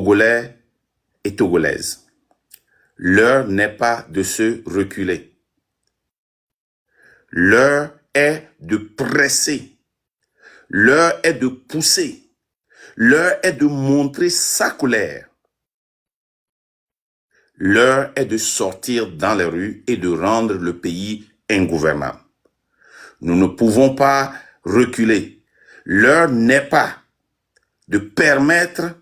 Togolais et Togolaises, l'heure n'est pas de se reculer. L'heure est de presser. L'heure est de pousser. L'heure est de montrer sa colère. L'heure est de sortir dans les rues et de rendre le pays ingouvernable. Nous ne pouvons pas reculer. L'heure n'est pas de permettre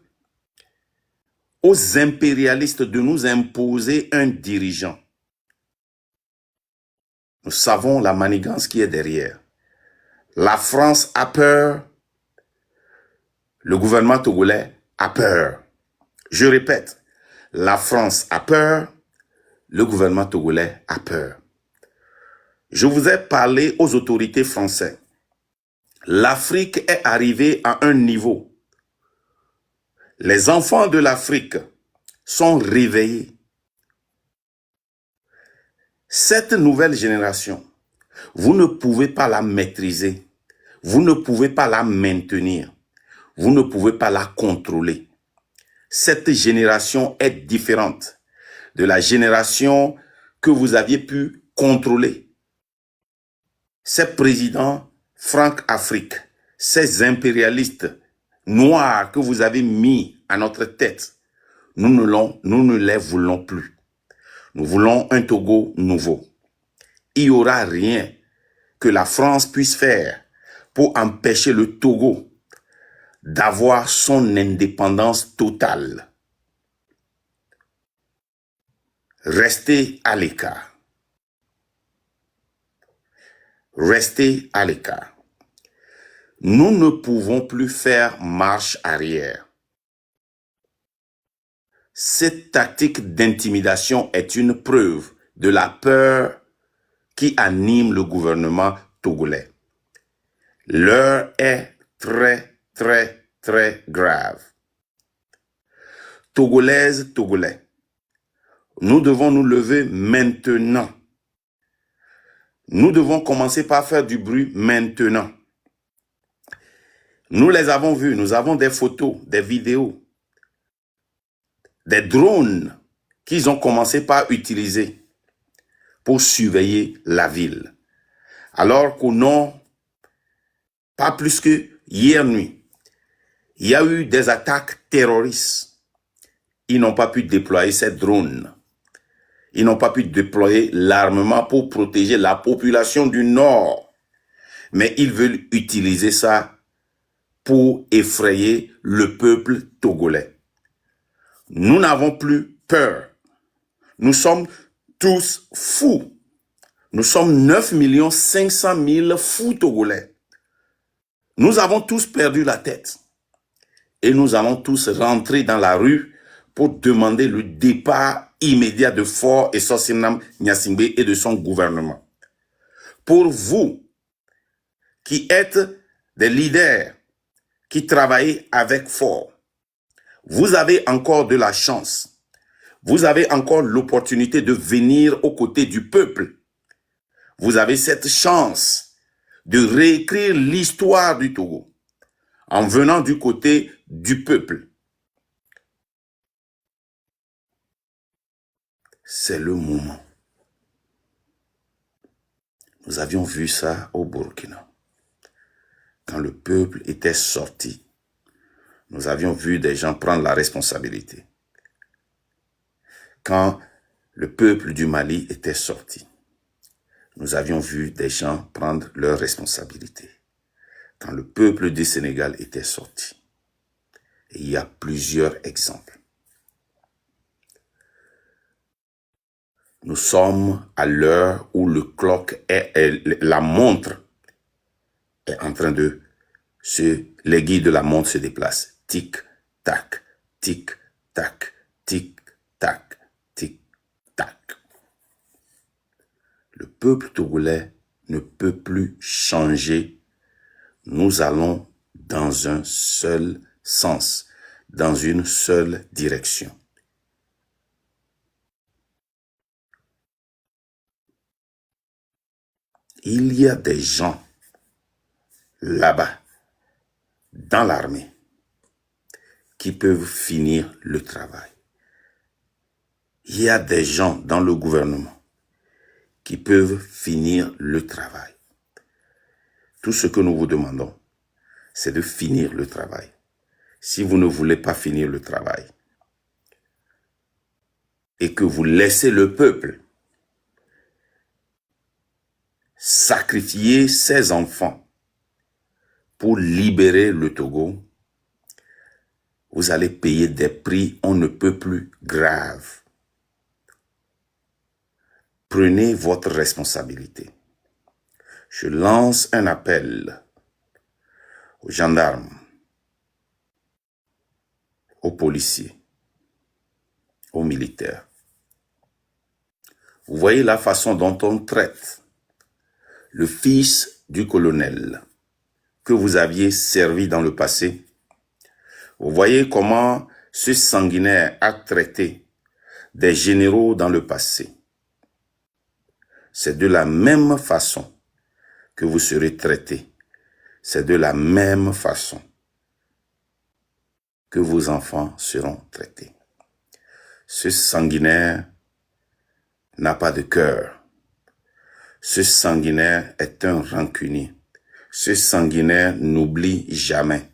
aux impérialistes de nous imposer un dirigeant. Nous savons la manigance qui est derrière. La France a peur. Le gouvernement togolais a peur. Je répète, la France a peur. Le gouvernement togolais a peur. Je vous ai parlé aux autorités françaises. L'Afrique est arrivée à un niveau. Les enfants de l'Afrique sont réveillés. Cette nouvelle génération, vous ne pouvez pas la maîtriser. Vous ne pouvez pas la maintenir. Vous ne pouvez pas la contrôler. Cette génération est différente de la génération que vous aviez pu contrôler. Ces présidents Franc-Afrique, ces impérialistes noirs que vous avez mis à notre tête, nous ne les voulons plus. Nous voulons un Togo nouveau. Il n'y aura rien que la France puisse faire pour empêcher le Togo d'avoir son indépendance totale. Restez à l'écart. Restez à l'écart. Nous ne pouvons plus faire marche arrière. Cette tactique d'intimidation est une preuve de la peur qui anime le gouvernement togolais. L'heure est très, très, très grave. Togolaises, Togolais, nous devons nous lever maintenant. Nous devons commencer par faire du bruit maintenant. Nous les avons vus, nous avons des photos, des vidéos, des drones qu'ils ont commencé par utiliser pour surveiller la ville. Alors qu'au nom, pas plus que hier nuit, il y a eu des attaques terroristes. Ils n'ont pas pu déployer ces drones. Ils n'ont pas pu déployer l'armement pour protéger la population du Nord. Mais ils veulent utiliser ça pour effrayer le peuple togolais. Nous n'avons plus peur. Nous sommes tous fous. Nous sommes 9 500 000 fous togolais. Nous avons tous perdu la tête. Et nous allons tous rentrer dans la rue pour demander le départ immédiat de Faure et Sossinam Gnassingbé et de son gouvernement. Pour vous, qui êtes des leaders, qui travaillez avec Faure, vous avez encore de la chance. Vous avez encore l'opportunité de venir aux côtés du peuple. Vous avez cette chance de réécrire l'histoire du Togo en venant du côté du peuple. C'est le moment. Nous avions vu ça au Burkina. Quand le peuple était sorti, nous avions vu des gens prendre la responsabilité. Quand le peuple du Mali était sorti, nous avions vu des gens prendre leurs responsabilités. Quand le peuple du Sénégal était sorti. Et il y a plusieurs exemples. Nous sommes à l'heure où le clock la montre est en train de l'aiguille de la montre se déplace. Tic, tac, tic, tac, tic, tac, tic, tac. Le peuple togolais ne peut plus changer. Nous allons dans un seul sens, dans une seule direction. Il y a des gens là-bas, dans l'armée, qui peuvent finir le travail. Il y a des gens dans le gouvernement qui peuvent finir le travail. Tout ce que nous vous demandons, c'est de finir le travail. Si vous ne voulez pas finir le travail et que vous laissez le peuple sacrifier ses enfants pour libérer le Togo, vous allez payer des prix on ne peut plus graves. Prenez votre responsabilité. Je lance un appel aux gendarmes, aux policiers, aux militaires. Vous voyez la façon dont on traite le fils du colonel que vous aviez servi dans le passé. Vous voyez comment ce sanguinaire a traité des généraux dans le passé. C'est de la même façon que vous serez traités. C'est de la même façon que vos enfants seront traités. Ce sanguinaire n'a pas de cœur. Ce sanguinaire est un rancunier. Ce sanguinaire n'oublie jamais.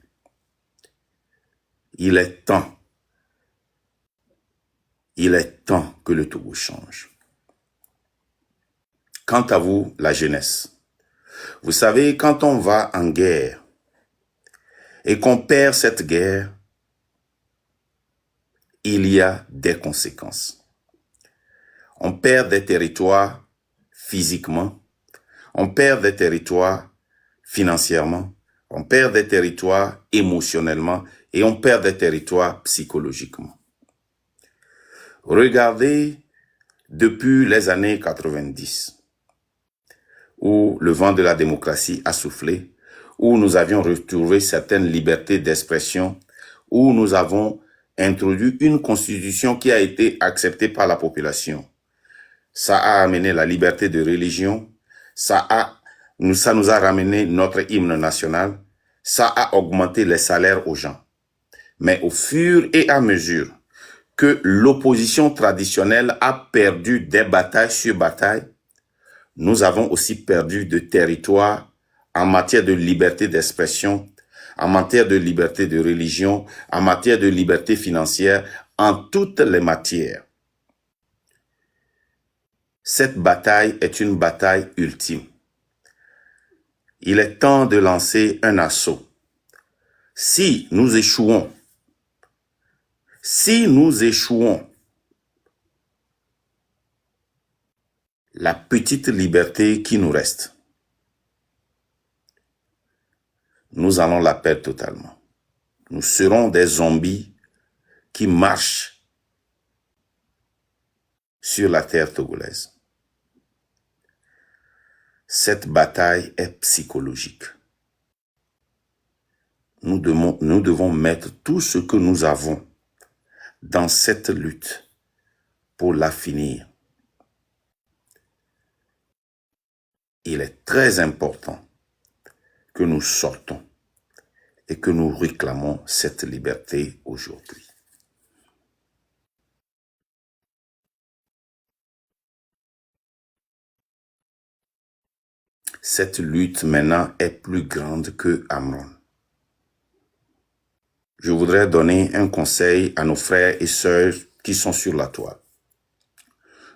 Il est temps que le Togo change. Quant à vous, la jeunesse, vous savez, quand on va en guerre et qu'on perd cette guerre, il y a des conséquences. On perd des territoires physiquement, on perd des territoires financièrement, on perd des territoires émotionnellement et on perd des territoires psychologiquement. Regardez depuis les années 90, où le vent de la démocratie a soufflé, où nous avions retrouvé certaines libertés d'expression, où nous avons introduit une constitution qui a été acceptée par la population. Ça a amené la liberté de religion, ça nous a ramené notre hymne national, ça a augmenté les salaires aux gens. Mais au fur et à mesure que l'opposition traditionnelle a perdu des batailles sur batailles, nous avons aussi perdu de territoire en matière de liberté d'expression, en matière de liberté de religion, en matière de liberté financière, en toutes les matières. Cette bataille est une bataille ultime. Il est temps de lancer un assaut. Si nous échouons, la petite liberté qui nous reste, nous allons la perdre totalement. Nous serons des zombies qui marchent sur la terre togolaise. Cette bataille est psychologique. Nous devons mettre tout ce que nous avons dans cette lutte pour la finir. Il est très important que nous sortons et que nous réclamons cette liberté aujourd'hui. Cette lutte maintenant est plus grande que Amron. Je voudrais donner un conseil à nos frères et sœurs qui sont sur la toile.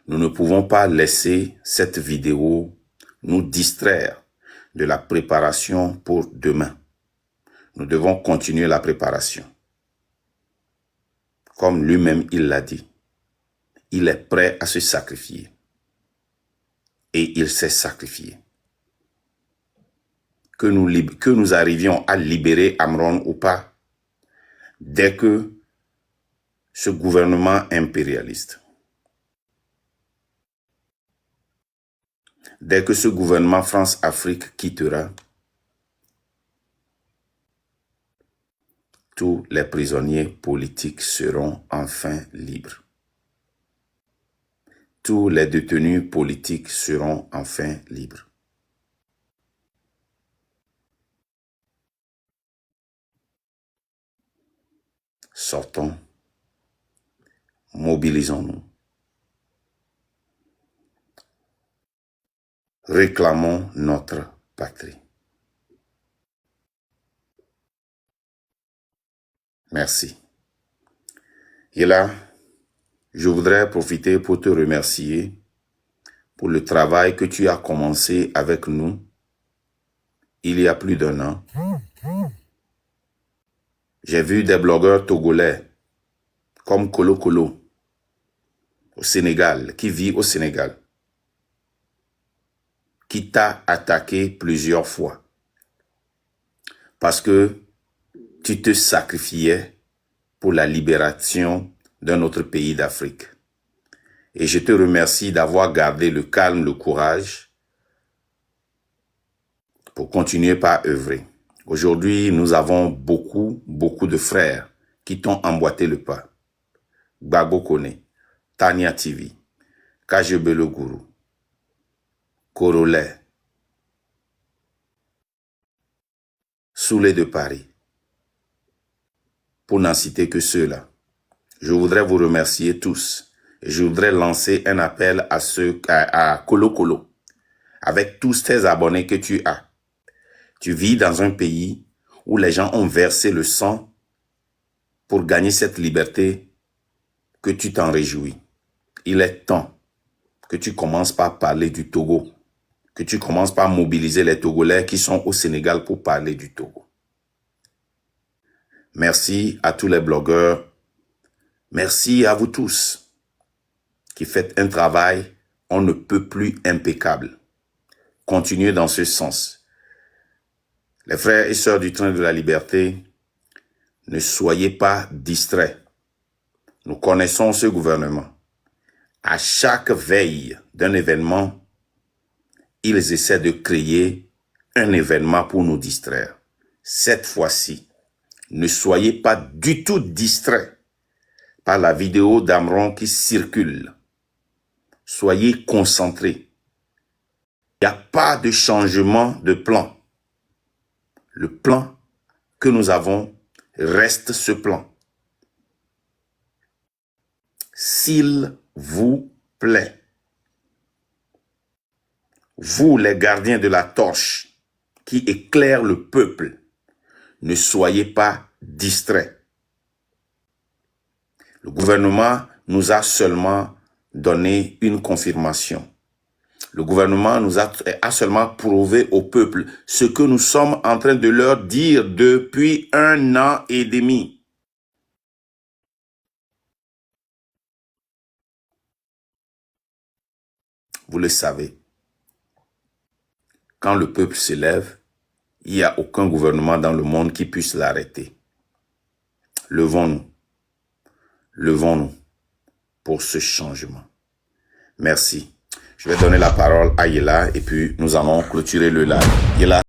Nous ne pouvons pas laisser cette vidéo nous distraire de la préparation pour demain. Nous devons continuer la préparation. Comme lui-même, il l'a dit. Il est prêt à se sacrifier. Et il s'est sacrifié. Que nous arrivions à libérer Amron ou pas, dès que ce gouvernement impérialiste, dès que ce gouvernement France-Afrique quittera, tous les prisonniers politiques seront enfin libres. Tous les détenus politiques seront enfin libres. Sortons, mobilisons-nous. Réclamons notre patrie. Merci. Et là, je voudrais profiter pour te remercier pour le travail que tu as commencé avec nous il y a plus d'1 an. J'ai vu des blogueurs togolais comme Kolo Kolo au Sénégal, qui vit au Sénégal, qui t'a attaqué plusieurs fois parce que tu te sacrifiais pour la libération d'un autre pays d'Afrique. Et je te remercie d'avoir gardé le calme, le courage pour continuer par œuvrer. Aujourd'hui, nous avons beaucoup de frères qui t'ont emboîté le pas. Gbagbo Kone, Tania TV, KGB Le Gourou, Korolais, Soulé de Paris, pour n'en citer que ceux-là. Je voudrais vous remercier tous. Et je voudrais lancer un appel à Kolo Kolo, avec tous tes abonnés que tu as. Tu vis dans un pays où les gens ont versé le sang pour gagner cette liberté, que tu t'en réjouis. Il est temps que tu commences par parler du Togo, que tu commences par mobiliser les Togolais qui sont au Sénégal pour parler du Togo. Merci à tous les blogueurs. Merci à vous tous qui faites un travail on ne peut plus impeccable. Continuez dans ce sens. Les frères et sœurs du train de la liberté, ne soyez pas distraits. Nous connaissons ce gouvernement. À chaque veille d'un événement, ils essaient de créer un événement pour nous distraire. Cette fois-ci, ne soyez pas du tout distraits par la vidéo d'Amron qui circule. Soyez concentrés. Il n'y a pas de changement de plan. Le plan que nous avons reste ce plan. S'il vous plaît, vous les gardiens de la torche qui éclairent le peuple, ne soyez pas distraits. Le gouvernement nous a seulement donné une confirmation. Le gouvernement nous a seulement prouvé au peuple ce que nous sommes en train de leur dire depuis 1 an et demi. Vous le savez, quand le peuple se lève, il n'y a aucun gouvernement dans le monde qui puisse l'arrêter. Levons-nous. Levons-nous pour ce changement. Merci. Je vais donner la parole à Yela et puis nous allons clôturer le live. Yela.